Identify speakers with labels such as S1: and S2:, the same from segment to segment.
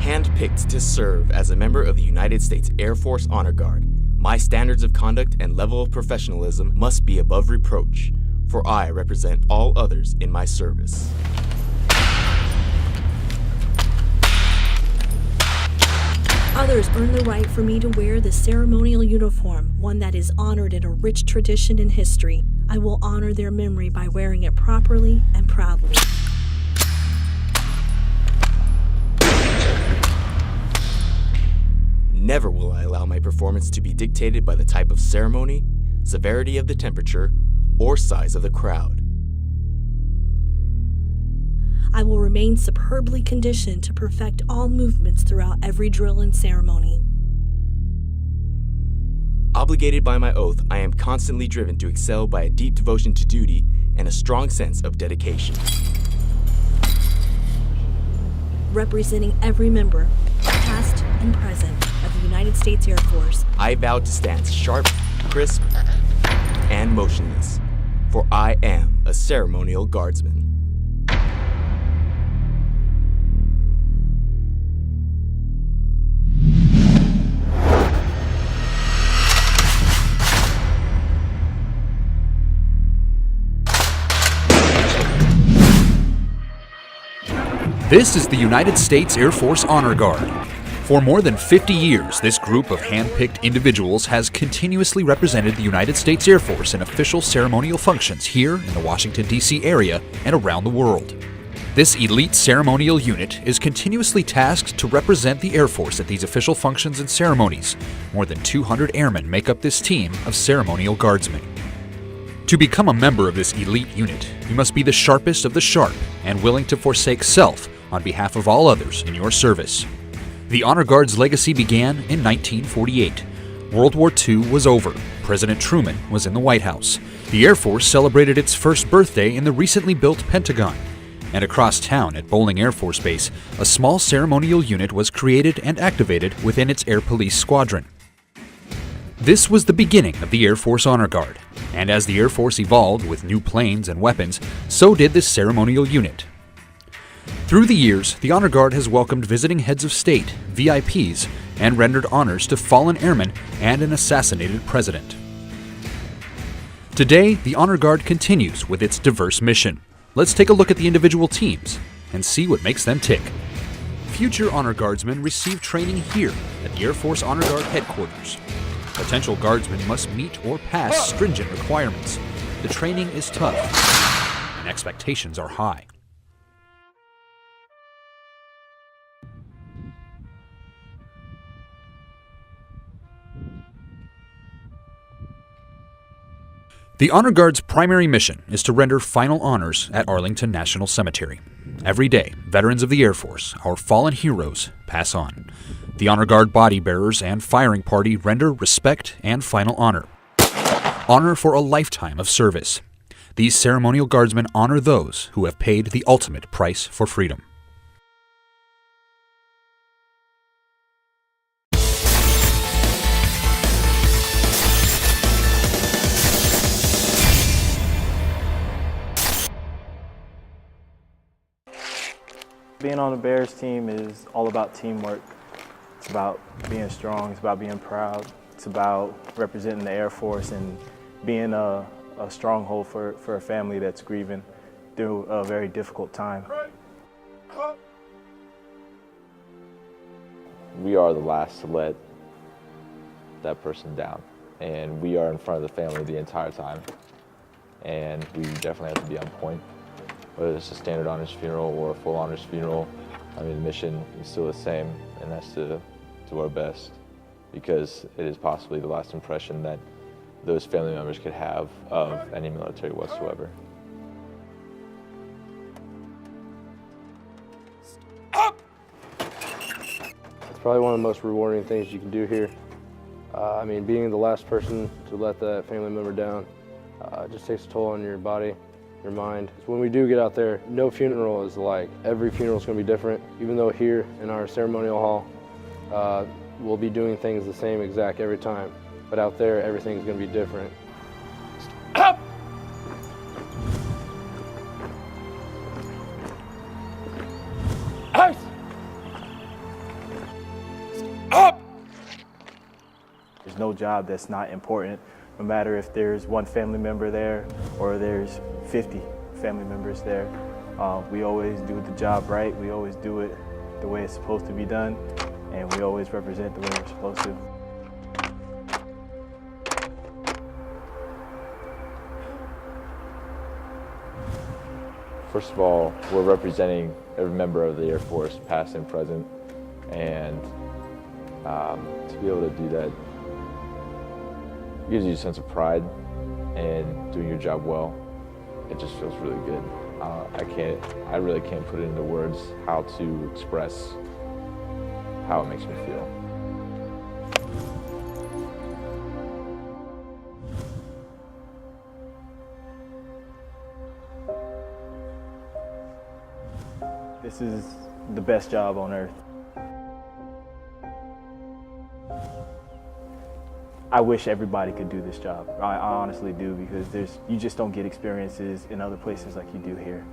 S1: Handpicked to serve as a member of the United States Air Force Honor Guard, my standards of conduct and level of professionalism must be above reproach, for I represent all others in my service.
S2: Others earn the right for me to wear the ceremonial uniform, one that is honored in a rich tradition and history. I will honor their memory by wearing it properly and proudly.
S1: Never will I allow my performance to be dictated by the type of ceremony, severity of the temperature, or size of the crowd.
S2: I will remain superbly conditioned to perfect all movements throughout every drill and ceremony.
S1: Obligated by my oath, I am constantly driven to excel by a deep devotion to duty and a strong sense of dedication.
S2: Representing every member, past and present, of the United States Air Force,
S1: I vow to stand sharp, crisp, and motionless, for I am a ceremonial guardsman.
S3: This is the United States Air Force Honor Guard. For more than 50 years, this group of hand-picked individuals has continuously represented the United States Air Force in official ceremonial functions here in the Washington, D.C. area and around the world. This elite ceremonial unit is continuously tasked to represent the Air Force at these official functions and ceremonies. More than 200 airmen make up this team of ceremonial guardsmen. To become a member of this elite unit, you must be the sharpest of the sharp and willing to forsake self on behalf of all others in your service. The Honor Guard's legacy began in 1948. World War II was over. President Truman was in the White House. The Air Force celebrated its first birthday in the recently built Pentagon. And across town at Bolling Air Force Base, a small ceremonial unit was created and activated within its Air Police Squadron. This was the beginning of the Air Force Honor Guard. And as the Air Force evolved with new planes and weapons, so did this ceremonial unit. Through the years, the Honor Guard has welcomed visiting heads of state, VIPs, and rendered honors to fallen airmen and an assassinated president. Today, the Honor Guard continues with its diverse mission. Let's take a look at the individual teams and see what makes them tick. Future Honor Guardsmen receive training here at the Air Force Honor Guard headquarters. Potential Guardsmen must meet or pass stringent requirements. The training is tough, and expectations are high. The Honor Guard's primary mission is to render final honors at Arlington National Cemetery. Every day, veterans of the Air Force, our fallen heroes, pass on. The Honor Guard body bearers and firing party render respect and final honor. Honor for a lifetime of service. These ceremonial guardsmen honor those who have paid the ultimate price for freedom.
S4: Being on the Bears team is all about teamwork. It's about being strong, it's about being proud, it's about representing the Air Force and being a stronghold for a family that's grieving through a very difficult time.
S5: We are the last to let that person down, and we are in front of the family the entire time, and we definitely have to be on point. Whether it's a standard honors funeral or a full honors funeral, I mean, the mission is still the same, and that's to do our best, because it is possibly the last impression that those family members could have of any military whatsoever.
S6: It's probably one of the most rewarding things you can do here. I mean, being the last person to let that family member down just takes a toll on your body, your mind. When we do get out there, no funeral is alike. Every funeral is going to be different. Even though here in our ceremonial hall, we'll be doing things the same exact every time. But out there, everything's going to be different.
S5: Up! Ice!
S4: There's no job that's not important, no matter if there's one family member there or there's 50 family members there. We always do the job right. We always do it the way it's supposed to be done, and we always represent the way we're supposed to.
S5: First of all, we're representing every member of the Air Force, past and present, and to be able to do that gives you a sense of pride and doing your job well. It just feels really good. I really can't put it into words how to express how it makes me feel.
S4: This is the best job on earth. I wish everybody could do this job. I honestly do, because you just don't get experiences in other places like you do here.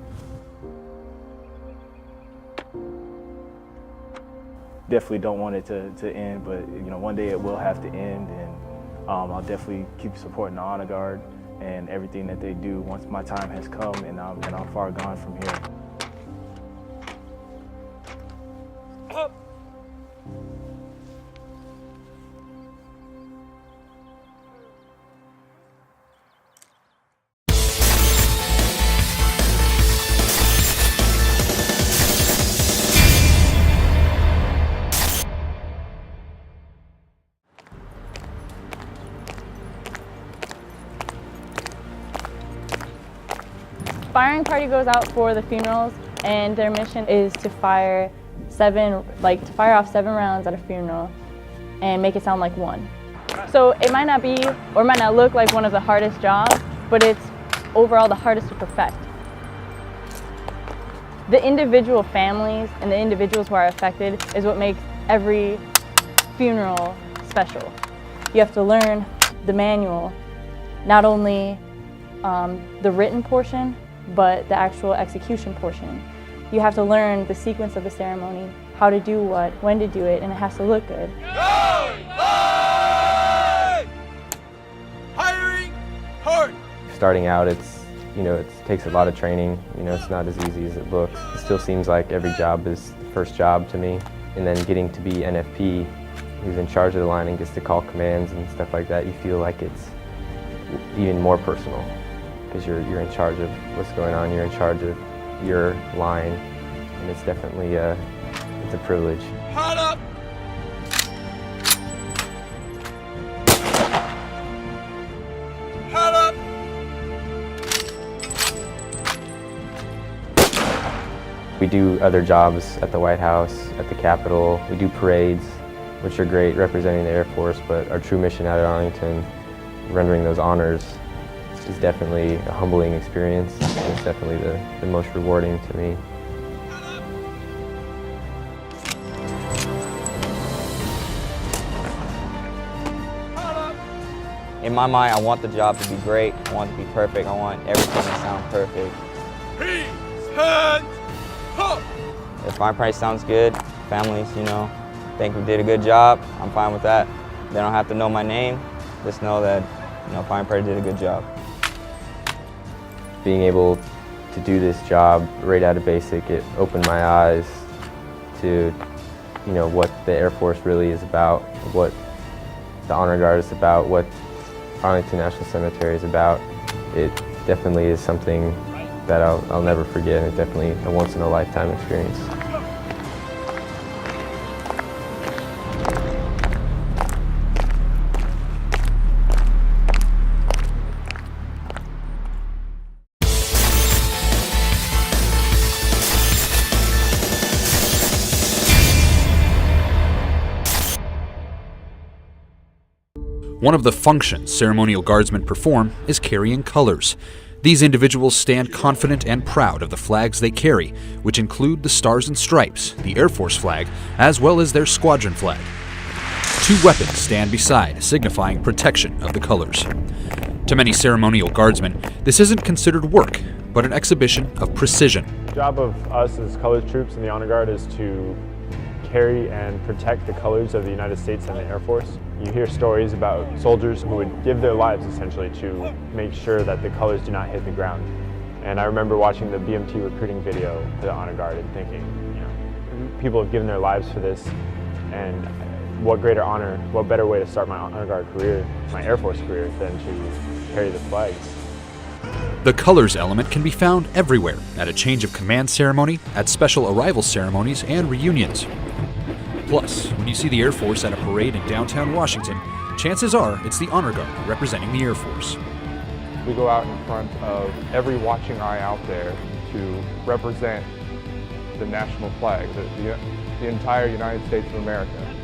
S4: Definitely don't want it to end, but one day it will have to end, and I'll definitely keep supporting the Honor Guard and everything that they do once my time has come and I'm far gone from here.
S7: Firing party goes out for the funerals, and their mission is to fire off 7 rounds at a funeral and make it sound like one. So it might not be, or might not look like one of the hardest jobs, but it's overall the hardest to perfect. The individual families and the individuals who are affected is what makes every funeral special. You have to learn the manual, not only the written portion, but the actual execution portion. You have to learn the sequence of the ceremony, how to do what, when to do it, and it has to look good.
S8: Hiring hard.
S9: Starting out, it takes a lot of training. It's not as easy as it looks. It still seems like every job is the first job to me. And then getting to be NFP, who's in charge of the line and gets to call commands and stuff like that, you feel like it's even more personal, because you're in charge of what's going on, you're in charge of your line, and it's definitely it's a privilege.
S8: Hot up. Hot up.
S9: We do other jobs at the White House, at the Capitol. We do parades, which are great, representing the Air Force, but our true mission out at Arlington, rendering those honors, is definitely a humbling experience, and it's definitely the most rewarding to me.
S10: In my mind, I want the job to be great, I want it to be perfect, I want everything to sound perfect.
S8: Peace, hands, up.
S10: If my price sounds good, families, think we did a good job, I'm fine with that. They don't have to know my name, just know that, Fine Prairie did a good job.
S9: Being able to do this job right out of basic, it opened my eyes to, what the Air Force really is about, what the Honor Guard is about, what Arlington National Cemetery is about. It definitely is something that I'll never forget, and it's definitely a once-in-a-lifetime experience.
S3: One of the functions ceremonial guardsmen perform is carrying colors. These individuals stand confident and proud of the flags they carry, which include the Stars and Stripes, the Air Force flag, as well as their squadron flag. 2 weapons stand beside, signifying protection of the colors. To many ceremonial guardsmen, this isn't considered work, but an exhibition of precision.
S11: The job of us as colored troops in the Honor Guard is to carry and protect the colors of the United States and the Air Force. You hear stories about soldiers who would give their lives essentially to make sure that the colors do not hit the ground. And I remember watching the BMT recruiting video for the Honor Guard and thinking, you know, people have given their lives for this, and what greater honor, what better way to start my Honor Guard career, my Air Force career, than to carry the flags.
S3: The colors element can be found everywhere, at a change of command ceremony, at special arrival ceremonies, and reunions. Plus, when you see the Air Force at a parade in downtown Washington, chances are it's the Honor Guard representing the Air Force.
S12: We go out in front of every watching eye out there to represent the national flag, the entire United States of America.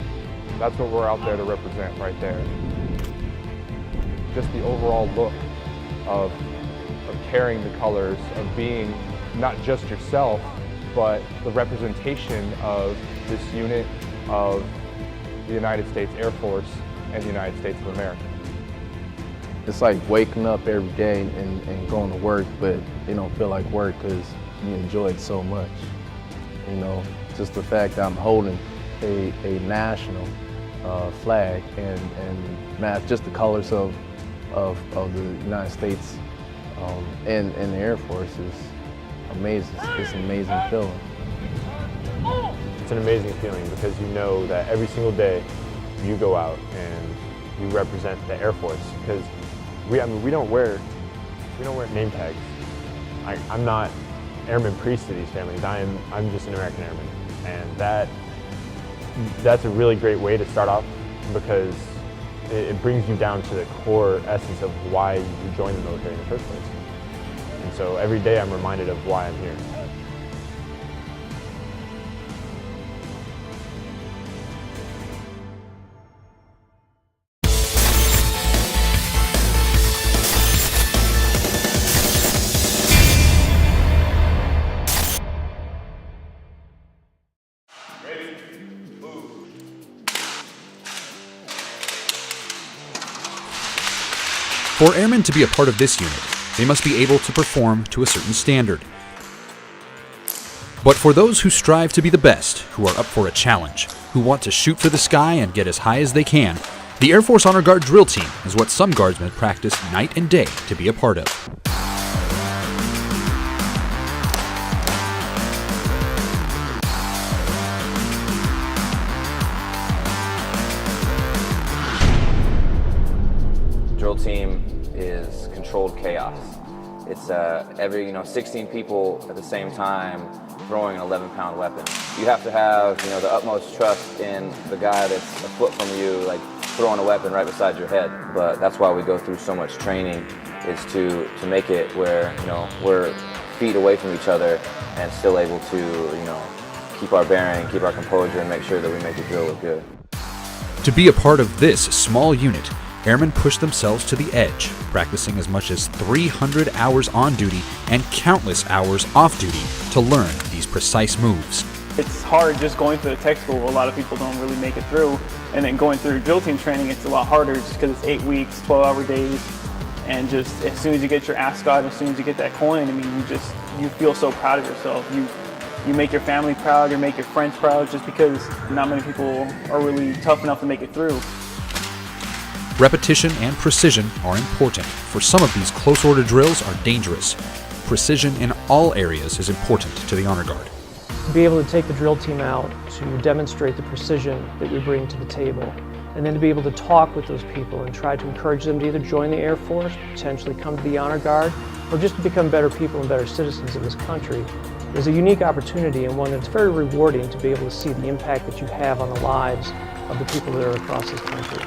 S12: That's what we're out there to represent right there. Just the overall look of carrying the colors, of being not just yourself, but the representation of this unit of the United States Air Force and the United States of America.
S13: It's like waking up every day and going to work, but it don't feel like work because you enjoy it so much. You know, just the fact that I'm holding a national flag and just the colors of the United States and the Air Force is amazing. It's an amazing feeling.
S11: It's an amazing feeling because you know that every single day you go out and you represent the Air Force, because we don't wear name tags. I'm not airman priest to these families. I'm just an American airman, and that's a really great way to start off, because it brings you down to the core essence of why you joined the military in the first place. And so every day I'm reminded of why I'm here.
S3: For airmen to be a part of this unit, they must be able to perform to a certain standard. But for those who strive to be the best, who are up for a challenge, who want to shoot for the sky and get as high as they can, the Air Force Honor Guard drill team is what some guardsmen practice night and day to be a part of.
S14: Drill team is controlled chaos. It's every 16 people at the same time throwing an 11-pound weapon. You have to have the utmost trust in the guy that's a foot from you, like throwing a weapon right beside your head. But that's why we go through so much training, is to make it where we're feet away from each other and still able to keep our bearing, keep our composure, and make sure that we make the drill look good.
S3: To be a part of this small unit, airmen push themselves to the edge, practicing as much as 300 hours on duty and countless hours off duty to learn these precise moves.
S15: It's hard just going through the tech school. A lot of people don't really make it through. And then going through drill team training, it's a lot harder just because it's 8 weeks, 12-hour days. And just as soon as you get your ascot, as soon as you get that coin, I mean, you feel so proud of yourself. You make your family proud, you make your friends proud, just because not many people are really tough enough to make it through.
S3: Repetition and precision are important, for some of these close-order drills are dangerous. Precision in all areas is important to the Honor Guard.
S16: To be able to take the drill team out to demonstrate the precision that we bring to the table, and then to be able to talk with those people and try to encourage them to either join the Air Force, potentially come to the Honor Guard, or just to become better people and better citizens of this country, is a unique opportunity, and one that's very rewarding to be able to see the impact that you have on the lives of the people that are across this country.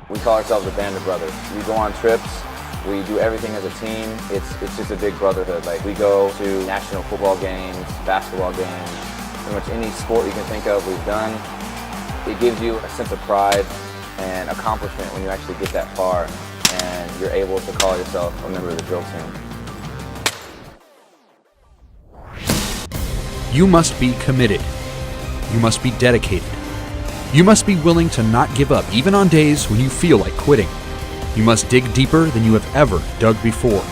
S14: We call ourselves a band of brothers. We go on trips, we do everything as a team. It's just a big brotherhood. Like, we go to national football games, basketball games, pretty much any sport you can think of we've done. It gives you a sense of pride and accomplishment when you actually get that far and you're able to call yourself a member of the drill team.
S3: You must be committed. You must be dedicated. You must be willing to not give up, even on days when you feel like quitting. You must dig deeper than you have ever dug before.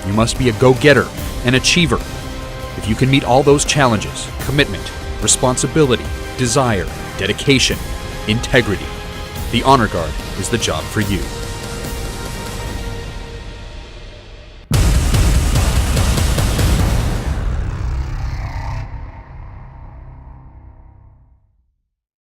S3: You must be a go-getter, an achiever. If you can meet all those challenges, commitment, responsibility, desire, dedication, integrity, the Honor Guard is the job for you.